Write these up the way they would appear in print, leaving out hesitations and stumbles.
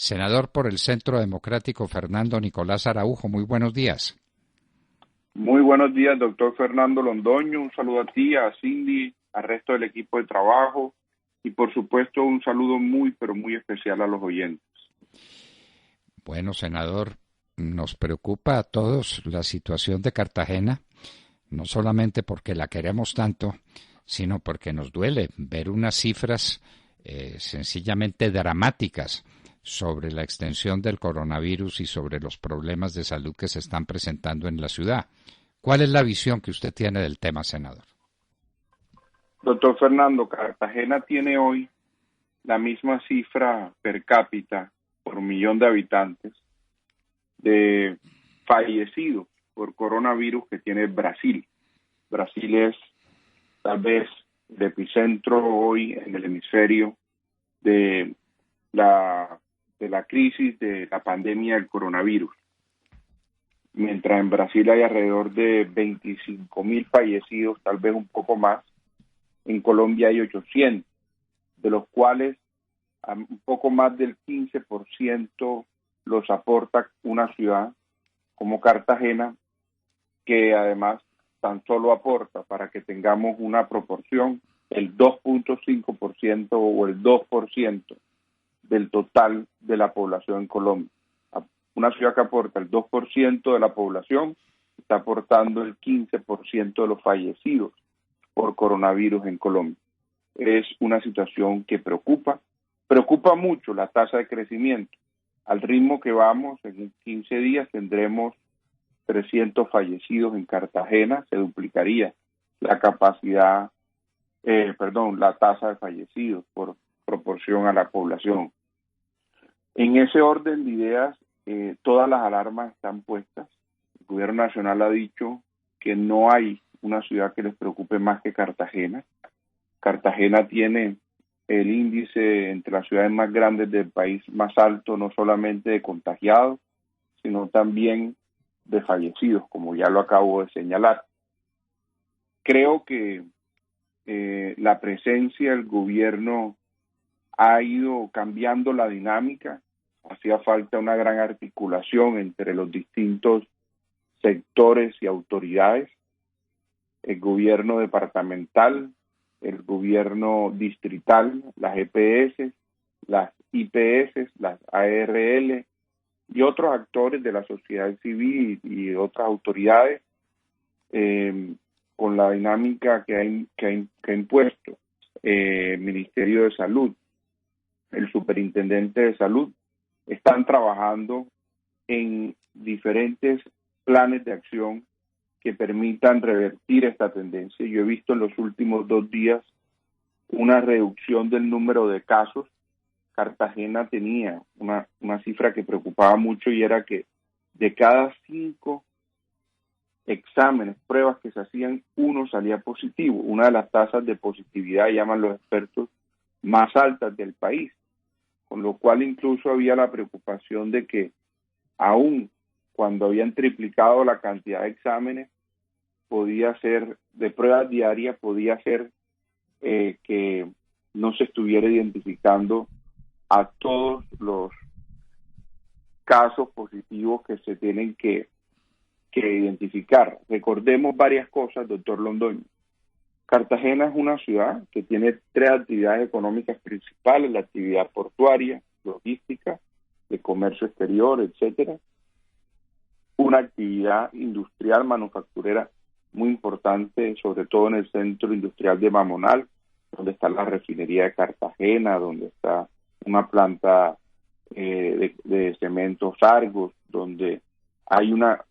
Senador por el Centro Democrático, Fernando Nicolás Araujo, muy buenos días. Muy buenos días, doctor Fernando Londoño. Un saludo a ti, a Cindy, al resto del equipo de trabajo y, por supuesto, un saludo muy, pero muy especial a los oyentes. Bueno, senador, nos preocupa a todos la situación de Cartagena, no solamente porque la queremos tanto, sino porque nos duele ver unas cifras sencillamente dramáticas sobre la extensión del coronavirus y sobre los problemas de salud que se están presentando en la ciudad. ¿Cuál es la visión que usted tiene del tema, senador? Doctor Fernando, Cartagena tiene hoy la misma cifra per cápita por millón de habitantes de fallecidos por coronavirus que tiene Brasil. Brasil es tal vez el epicentro hoy en el hemisferio de la crisis de la pandemia del coronavirus. Mientras en Brasil hay alrededor de 25.000 fallecidos, tal vez un poco más, en Colombia hay 800, de los cuales un poco más del 15% los aporta una ciudad como Cartagena, que además tan solo aporta, para que tengamos una proporción, el 2.5% o el 2% del total de la población en Colombia. Una ciudad que aporta el 2% de la población está aportando el 15% de los fallecidos por coronavirus en Colombia. Es una situación que preocupa mucho la tasa de crecimiento. Al ritmo que vamos, en 15 días tendremos 300 fallecidos en Cartagena, se duplicaría la la tasa de fallecidos por proporción a la población. En ese orden de ideas, todas las alarmas están puestas. El gobierno nacional ha dicho que no hay una ciudad que les preocupe más que Cartagena. Cartagena tiene el índice entre las ciudades más grandes del país más alto, no solamente de contagiados, sino también de fallecidos, como ya lo acabo de señalar. Creo que la presencia del gobierno ha ido cambiando la dinámica. Hacía falta una gran articulación entre los distintos sectores y autoridades, el gobierno departamental, el gobierno distrital, las EPS, las IPS, las ARL y otros actores de la sociedad civil y otras autoridades, con la dinámica que ha impuesto el Ministerio de Salud, el Superintendente de Salud, están trabajando en diferentes planes de acción que permitan revertir esta tendencia. Yo he visto en los últimos 2 días una reducción del número de casos. Cartagena tenía una cifra que preocupaba mucho, y era que de cada 5 exámenes, pruebas que se hacían, 1 salía positivo. Una de las tasas de positividad, llaman los expertos, más altas del país, con lo cual incluso había la preocupación de que aún cuando habían triplicado la cantidad de exámenes, podía ser, de pruebas diarias, podía ser que no se estuviera identificando a todos los casos positivos que se tienen que identificar. Recordemos varias cosas, doctor Londoño. Cartagena es una ciudad que tiene 3 actividades económicas principales: la actividad portuaria, logística, de comercio exterior, etcétera. Una actividad industrial, manufacturera muy importante, sobre todo en el centro industrial de Mamonal, donde está la refinería de Cartagena, donde está una planta de cementos Argos, donde hay una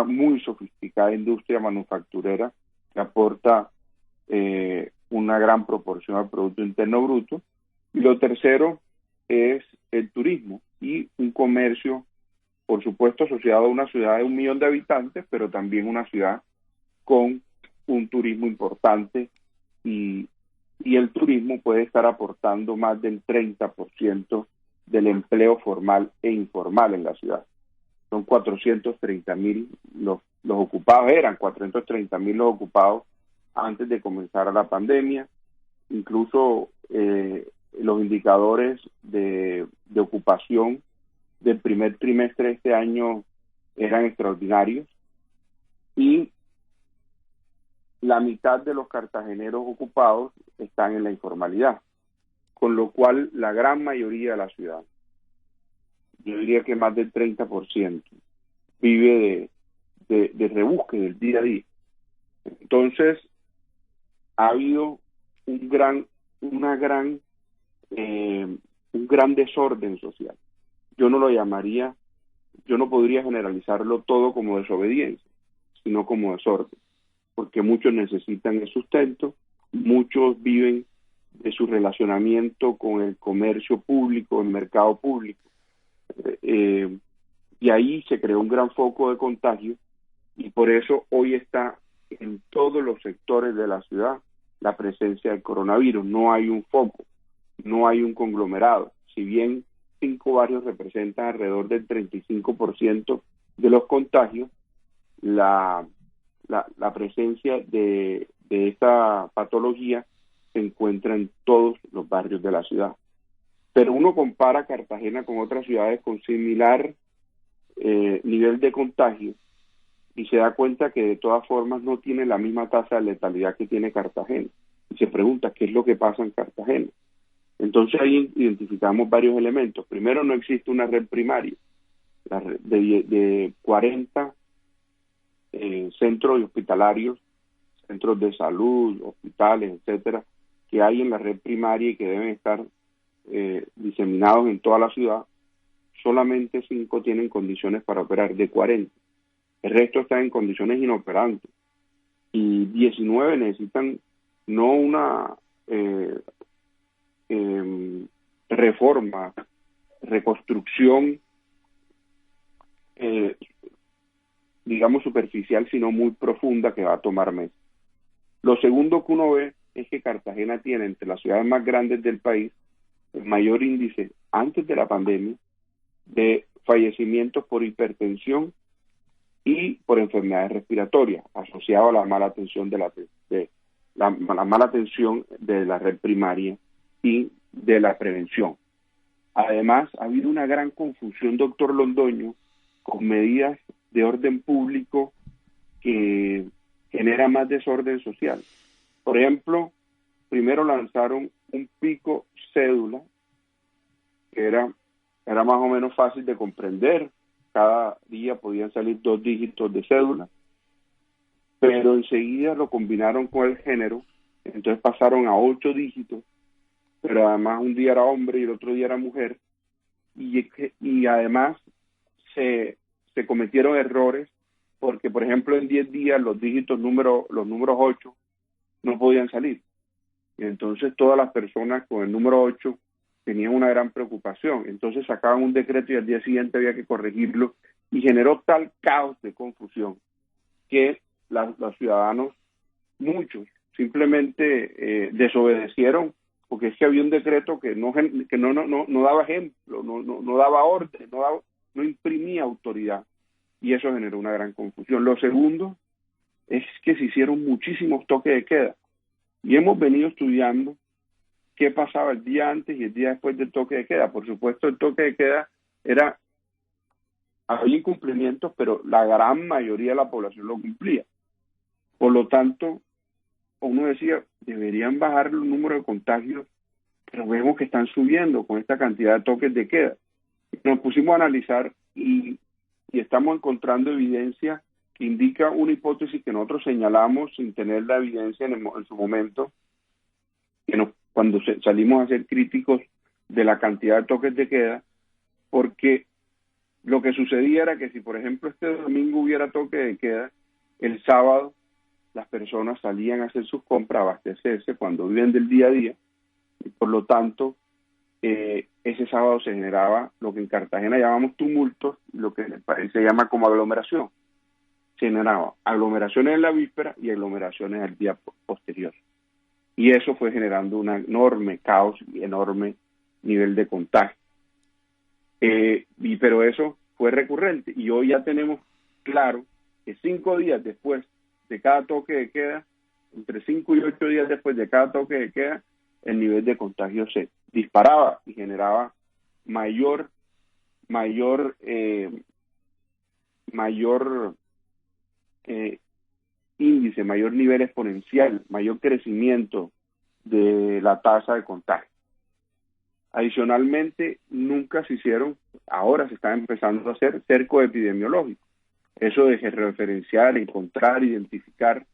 muy sofisticada industria manufacturera que aporta una gran proporción al Producto Interno Bruto. Y lo tercero es el turismo y un comercio, por supuesto, asociado a una ciudad de 1 millón de habitantes, pero también una ciudad con un turismo importante, y el turismo puede estar aportando más del 30% del empleo formal e informal en la ciudad. Son 430.000 los ocupados, eran 430.000 los ocupados antes de comenzar la pandemia. Incluso los indicadores de de ocupación del primer trimestre de este año eran extraordinarios y la mitad de los cartageneros ocupados están en la informalidad, con lo cual la gran mayoría de la ciudad, yo diría que más del 30%, vive de rebusque del día a día. Entonces, ha habido un gran desorden social. Yo no podría generalizarlo todo como desobediencia, sino como desorden, porque muchos necesitan el sustento, muchos viven de su relacionamiento con el comercio público, el mercado público, y ahí se creó un gran foco de contagio, y por eso hoy está en todos los sectores de la ciudad la presencia del coronavirus. No hay un foco, no hay un conglomerado. Si bien 5 barrios representan alrededor del 35% de los contagios, la presencia de esta patología se encuentra en todos los barrios de la ciudad. Pero uno compara Cartagena con otras ciudades con similar nivel de contagio y se da cuenta que de todas formas no tiene la misma tasa de letalidad que tiene Cartagena. Y se pregunta, ¿qué es lo que pasa en Cartagena? Entonces ahí identificamos varios elementos. Primero, no existe una red primaria. La red de 40 centros hospitalarios, centros de salud, hospitales, etcétera, que hay en la red primaria y que deben estar diseminados en toda la ciudad, solamente 5 tienen condiciones para operar, de 40. El resto está en condiciones inoperantes. Y 19 necesitan no una reforma, reconstrucción, digamos superficial, sino muy profunda, que va a tomar meses. Lo segundo que uno ve es que Cartagena tiene entre las ciudades más grandes del país el mayor índice antes de la pandemia de fallecimientos por hipertensión y por enfermedades respiratorias, asociado a la mala atención la mala atención de la red primaria y de la prevención. Además, ha habido una gran confusión, doctor Londoño, con medidas de orden público que generan más desorden social. Por ejemplo, primero lanzaron un pico cédula, que era más o menos fácil de comprender. Cada día podían salir 2 dígitos de cédula, pero enseguida lo combinaron con el género, entonces pasaron a 8 dígitos, pero además un día era hombre y el otro día era mujer, y además se cometieron errores, porque por ejemplo en 10 días los números 8 no podían salir, y entonces todas las personas con el número 8 tenían una gran preocupación. Entonces sacaban un decreto y al día siguiente había que corregirlo, y generó tal caos de confusión que los ciudadanos, muchos, simplemente desobedecieron, porque es que había un decreto que no daba ejemplo, no daba orden, no imprimía autoridad, y eso generó una gran confusión. Lo segundo es que se hicieron muchísimos toques de queda, y hemos venido estudiando qué pasaba el día antes y el día después del toque de queda. Por supuesto, el toque de queda había incumplimientos, pero la gran mayoría de la población lo cumplía. Por lo tanto, uno decía, deberían bajar el número de contagios, pero vemos que están subiendo con esta cantidad de toques de queda. Nos pusimos a analizar y estamos encontrando evidencia que indica una hipótesis que nosotros señalamos sin tener la evidencia en su momento, cuando salimos a ser críticos de la cantidad de toques de queda, porque lo que sucedía era que si, por ejemplo, este domingo hubiera toque de queda, el sábado las personas salían a hacer sus compras, abastecerse cuando viven del día a día, y por lo tanto, ese sábado se generaba lo que en Cartagena llamamos tumultos, lo que en el país se llama como aglomeración. Se generaba aglomeraciones en la víspera y aglomeraciones al día posterior. Y eso fue generando un enorme caos y enorme nivel de contagio. Pero eso fue recurrente, y hoy ya tenemos claro que 5 días después de cada toque de queda, entre 5 y 8 días después de cada toque de queda, el nivel de contagio se disparaba y generaba mayor, mayor, mayor índice, mayor nivel exponencial, mayor crecimiento de la tasa de contagio. Adicionalmente, nunca se hicieron, ahora se está empezando a hacer cerco epidemiológico. Eso de referenciar, encontrar, identificar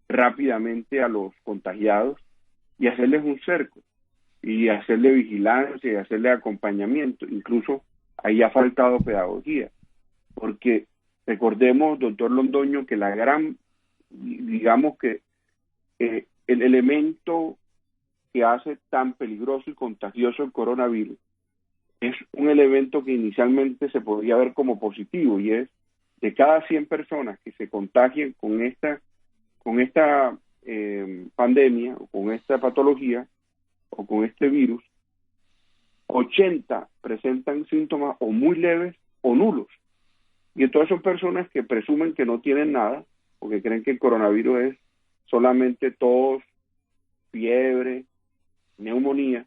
rápidamente a los contagiados y hacerles un cerco y hacerle vigilancia y hacerle acompañamiento. Incluso ahí ha faltado pedagogía, porque recordemos, doctor Londoño, que digamos que el elemento que hace tan peligroso y contagioso el coronavirus es un elemento que inicialmente se podría ver como positivo, y es de cada 100 personas que se contagien con esta pandemia o con esta patología o con este virus, 80 presentan síntomas o muy leves o nulos. Y entonces son personas que presumen que no tienen nada, porque creen que el coronavirus es solamente tos, fiebre, neumonía,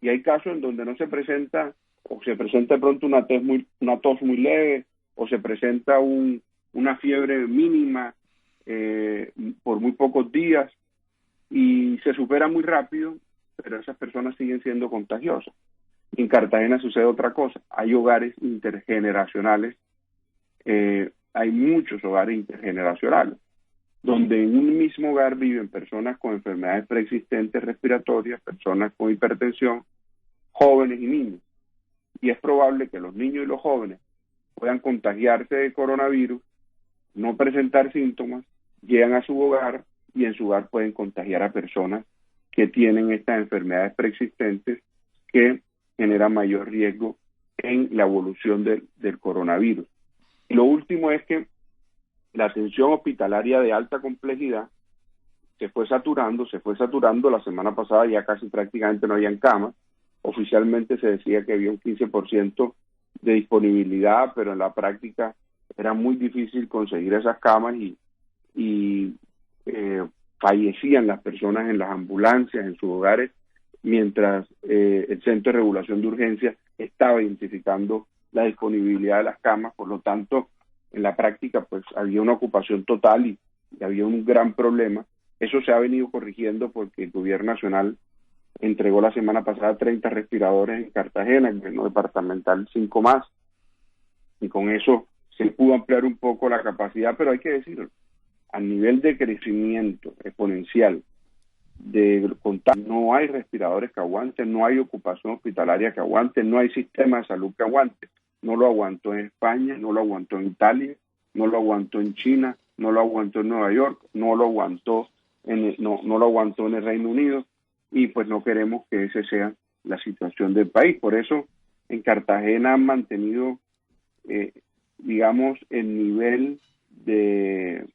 y hay casos en donde no se presenta, o se presenta de pronto una tos muy leve, o se presenta una fiebre mínima por muy pocos días, y se supera muy rápido, pero esas personas siguen siendo contagiosas. En Cartagena sucede otra cosa, hay hogares intergeneracionales, hay muchos hogares intergeneracionales, donde en un mismo hogar viven personas con enfermedades preexistentes respiratorias, personas con hipertensión, jóvenes y niños. Y es probable que los niños y los jóvenes puedan contagiarse de coronavirus, no presentar síntomas, llegan a su hogar y en su hogar pueden contagiar a personas que tienen estas enfermedades preexistentes que generan mayor riesgo en la evolución del coronavirus. Y lo último es que la atención hospitalaria de alta complejidad se fue saturando. La semana pasada ya casi prácticamente no habían camas. Oficialmente se decía que había un 15% de disponibilidad, pero en la práctica era muy difícil conseguir esas camas y fallecían las personas en las ambulancias, en sus hogares, mientras el Centro de Regulación de Urgencias estaba identificando la disponibilidad de las camas. Por lo tanto, en la práctica pues había una ocupación total y había un gran problema. Eso se ha venido corrigiendo porque el gobierno nacional entregó la semana pasada 30 respiradores en Cartagena, el gobierno departamental 5 más, y con eso se pudo ampliar un poco la capacidad, pero hay que decirlo, a nivel de crecimiento exponencial de contagio, no hay respiradores que aguanten, no hay ocupación hospitalaria que aguante, no hay sistema de salud que aguante. No lo aguantó en España, no lo aguantó en Italia, no lo aguantó en China, no lo aguantó en Nueva York, no lo aguantó en el Reino Unido, y pues no queremos que esa sea la situación del país. Por eso en Cartagena han mantenido digamos el nivel de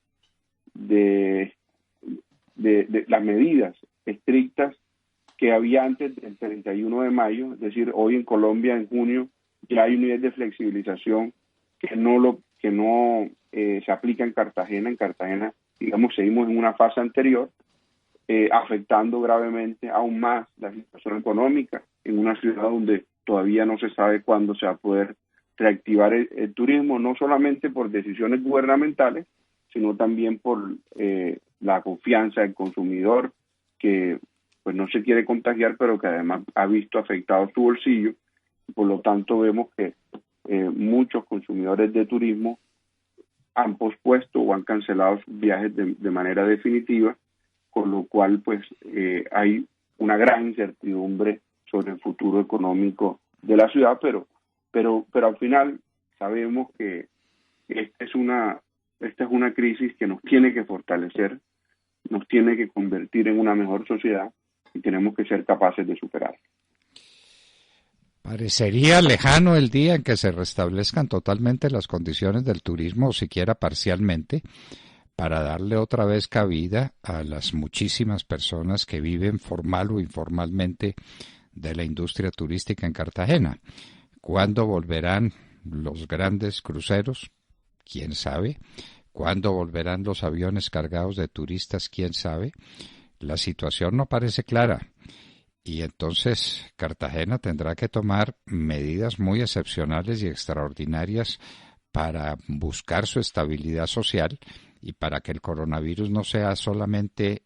las medidas estrictas que había antes del 31 de mayo, es decir, hoy en Colombia en junio ya hay un nivel de flexibilización que no se aplica en Cartagena. En Cartagena, digamos, seguimos en una fase anterior, afectando gravemente aún más la situación económica en una ciudad donde todavía no se sabe cuándo se va a poder reactivar el turismo, no solamente por decisiones gubernamentales, sino también por la confianza del consumidor, que pues no se quiere contagiar, pero que además ha visto afectado su bolsillo. Por lo tanto, vemos que muchos consumidores de turismo han pospuesto o han cancelado sus viajes de manera definitiva, con lo cual pues hay una gran incertidumbre sobre el futuro económico de la ciudad, pero al final sabemos que esta es una crisis que nos tiene que fortalecer, nos tiene que convertir en una mejor sociedad y tenemos que ser capaces de superar. Parecería lejano el día en que se restablezcan totalmente las condiciones del turismo, o siquiera parcialmente, para darle otra vez cabida a las muchísimas personas que viven formal o informalmente de la industria turística en Cartagena. ¿Cuándo volverán los grandes cruceros? ¿Quién sabe? ¿Cuándo volverán los aviones cargados de turistas? ¿Quién sabe? La situación no parece clara. Y entonces Cartagena tendrá que tomar medidas muy excepcionales y extraordinarias para buscar su estabilidad social y para que el coronavirus no sea solamente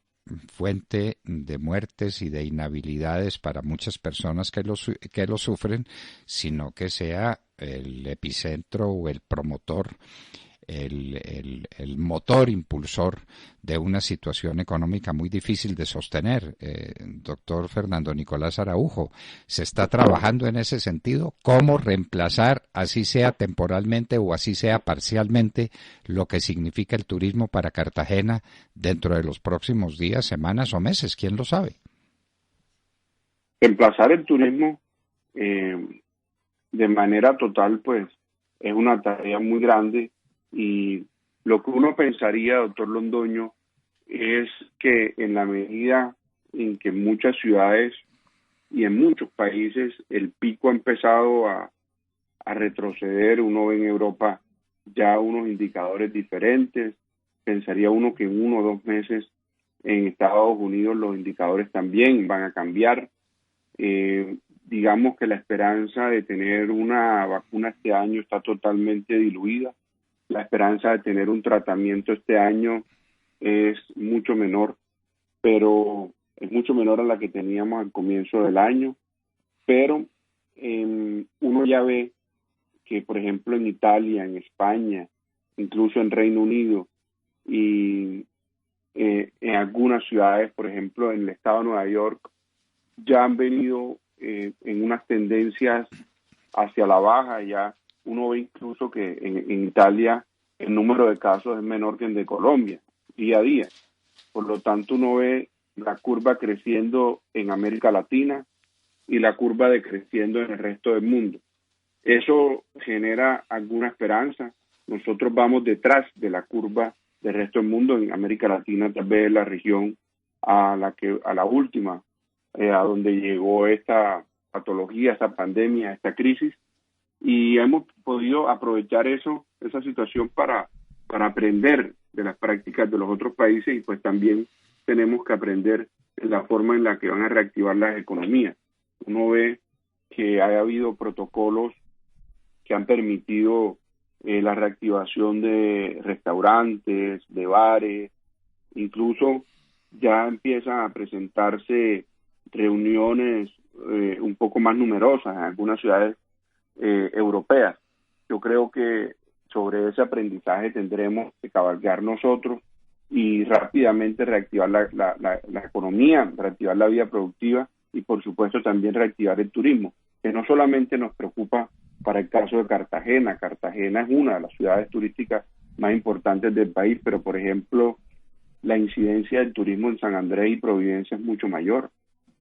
fuente de muertes y de inhabilidades para muchas personas que lo sufren, sino que sea el epicentro o el promotor, el motor impulsor de una situación económica muy difícil de sostener. Doctor Fernando Nicolás Araujo, ¿se está trabajando en ese sentido? ¿Cómo reemplazar, así sea temporalmente o así sea parcialmente, lo que significa el turismo para Cartagena dentro de los próximos días, semanas o meses? ¿Quién lo sabe? Reemplazar el turismo de manera total, pues, es una tarea muy grande, y lo que uno pensaría, doctor Londoño, es que en la medida en que muchas ciudades y en muchos países el pico ha empezado a retroceder, uno ve en Europa ya unos indicadores diferentes, pensaría uno que en 1 o 2 meses en Estados Unidos los indicadores también van a cambiar. Digamos que la esperanza de tener una vacuna este año está totalmente diluida. La esperanza de tener un tratamiento este año es mucho menor, pero es mucho menor a la que teníamos al comienzo del año. Pero uno ya ve que, por ejemplo, en Italia, en España, incluso en Reino Unido y en algunas ciudades, por ejemplo, en el estado de Nueva York, ya han venido en unas tendencias hacia la baja. Ya uno ve incluso que en Italia el número de casos es menor que el de Colombia, día a día. Por lo tanto, uno ve la curva creciendo en América Latina y la curva decreciendo en el resto del mundo. Eso genera alguna esperanza. Nosotros vamos detrás de la curva del resto del mundo. En América Latina tal vez es la región a la última, a donde llegó esta patología, esta pandemia, esta crisis, y hemos podido aprovechar esa situación para aprender de las prácticas de los otros países, y pues también tenemos que aprender de la forma en la que van a reactivar las economías. Uno ve que ha habido protocolos que han permitido la reactivación de restaurantes, de bares, incluso ya empiezan a presentarse reuniones un poco más numerosas en algunas ciudades europeas. Yo creo que sobre ese aprendizaje tendremos que cabalgar nosotros y rápidamente reactivar la economía, reactivar la vida productiva y por supuesto también reactivar el turismo, que no solamente nos preocupa para el caso de Cartagena. Cartagena es una de las ciudades turísticas más importantes del país, pero por ejemplo la incidencia del turismo en San Andrés y Providencia es mucho mayor.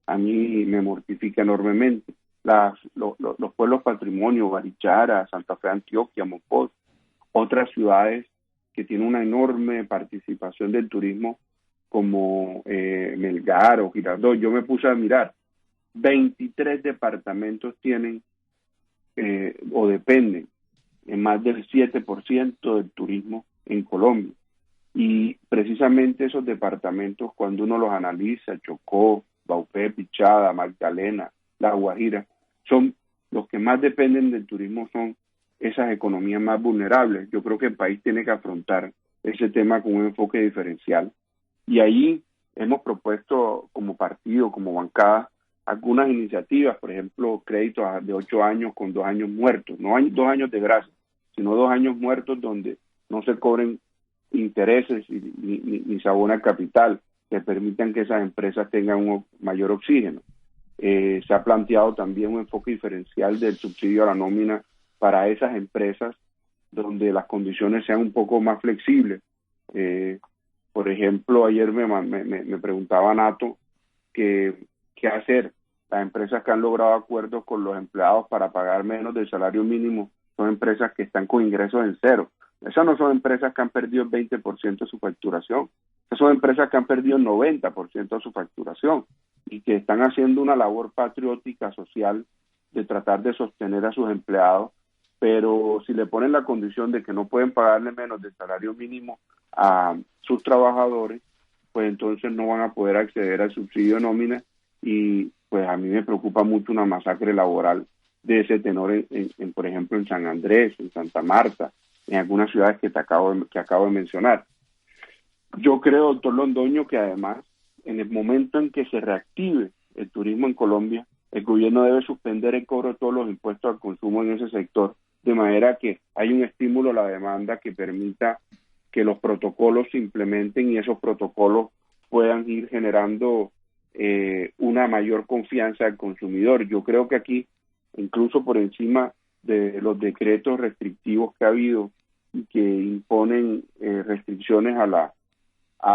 A mí me mortifica enormemente. Los pueblos patrimonio, Barichara, Santa Fe, Antioquia, Mopós, otras ciudades que tienen una enorme participación del turismo como Melgar o Girardot. Yo me puse a mirar, 23 departamentos tienen o dependen en más del 7% del turismo en Colombia. Y precisamente esos departamentos, cuando uno los analiza, Chocó, Baupé, Pichada, Magdalena, La Guajira, son los que más dependen del turismo, son esas economías más vulnerables. Yo creo que el país tiene que afrontar ese tema con un enfoque diferencial. Y ahí hemos propuesto como partido, como bancada, algunas iniciativas, por ejemplo, créditos de 8 años con 2 años muertos, no hay 2 años de gracia, sino 2 años muertos donde no se cobren intereses ni se abona capital, que permitan que esas empresas tengan un mayor oxígeno. Se ha planteado también un enfoque diferencial del subsidio a la nómina para esas empresas donde las condiciones sean un poco más flexibles. Por ejemplo, ayer me preguntaba Nato qué hacer. Las empresas que han logrado acuerdos con los empleados para pagar menos del salario mínimo son empresas que están con ingresos en cero. Esas no son empresas que han perdido el 20% de su facturación. Esas son empresas que han perdido el 90% de su facturación y que están haciendo una labor patriótica social de tratar de sostener a sus empleados, pero si le ponen la condición de que no pueden pagarle menos del salario mínimo a sus trabajadores, pues entonces no van a poder acceder al subsidio de nómina y pues a mí me preocupa mucho una masacre laboral de ese tenor, por ejemplo, en San Andrés, en Santa Marta, en algunas ciudades que acabo de mencionar. Yo creo, doctor Londoño, que además, en el momento en que se reactive el turismo en Colombia, el gobierno debe suspender el cobro de todos los impuestos al consumo en ese sector, de manera que hay un estímulo a la demanda que permita que los protocolos se implementen y esos protocolos puedan ir generando una mayor confianza del consumidor. Yo creo que aquí, incluso por encima de los decretos restrictivos que ha habido y que imponen restricciones a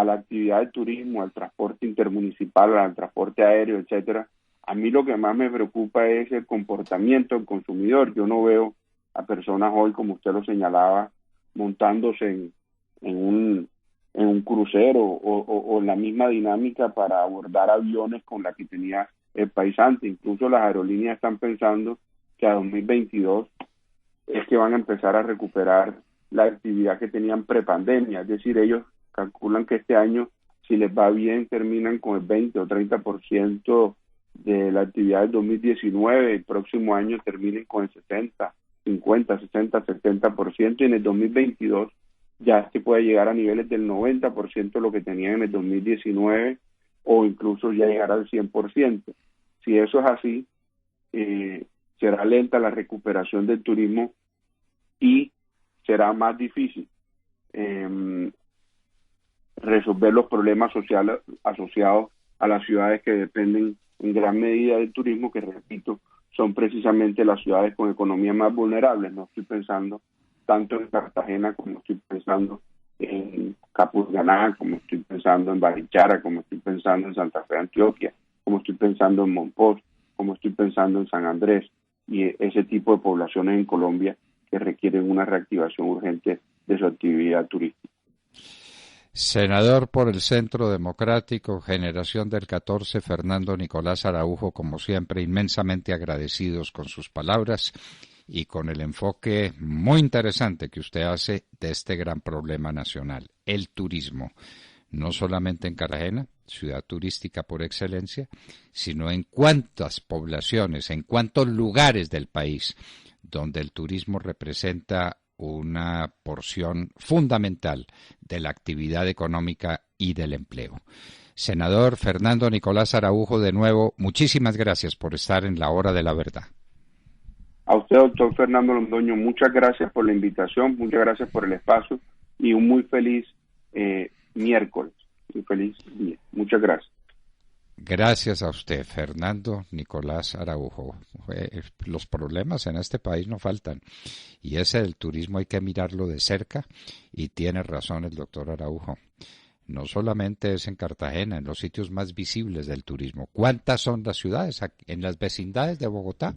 la actividad del turismo, al transporte intermunicipal, al transporte aéreo, etcétera, a mí lo que más me preocupa es el comportamiento del consumidor. Yo no veo a personas hoy, como usted lo señalaba, montándose en un crucero o en la misma dinámica para abordar aviones con la que tenía el país antes. Incluso las aerolíneas están pensando que a 2022 es que van a empezar a recuperar la actividad que tenían prepandemia. Es decir, ellos calculan que este año, si les va bien, terminan con el 20 o 30% de la actividad del 2019. El próximo año terminen con el 60, 50, 60, 70%, y en el 2022 ya se puede llegar a niveles del 90% de lo que tenían en el 2019 o incluso ya llegar al 100%. Si eso es así, será lenta la recuperación del turismo y será más difícil resolver los problemas sociales asociados a las ciudades que dependen en gran medida del turismo, que repito, son precisamente las ciudades con economía más vulnerables. No estoy pensando tanto en Cartagena como estoy pensando en Capurganá, como estoy pensando en Barichara, como estoy pensando en Santa Fe, Antioquia, como estoy pensando en Monpós, como estoy pensando en San Andrés, y ese tipo de poblaciones en Colombia que requieren una reactivación urgente de su actividad turística. Senador por el Centro Democrático, Generación del 14, Fernando Nicolás Araujo, como siempre, inmensamente agradecidos con sus palabras y con el enfoque muy interesante que usted hace de este gran problema nacional, el turismo, no solamente en Cartagena, ciudad turística por excelencia, sino en cuántas poblaciones, en cuántos lugares del país donde el turismo representa una porción fundamental de la actividad económica y del empleo. Senador Fernando Nicolás Araujo, de nuevo, muchísimas gracias por estar en la Hora de la Verdad. A usted, doctor Fernando Londoño, muchas gracias por la invitación, muchas gracias por el espacio y un muy feliz miércoles, un feliz día. Muchas gracias. Gracias a usted, Fernando Nicolás Araujo. Los problemas en este país no faltan y ese del turismo hay que mirarlo de cerca y tiene razón el doctor Araujo. No solamente es en Cartagena, en los sitios más visibles del turismo. ¿Cuántas son las ciudades? En las vecindades de Bogotá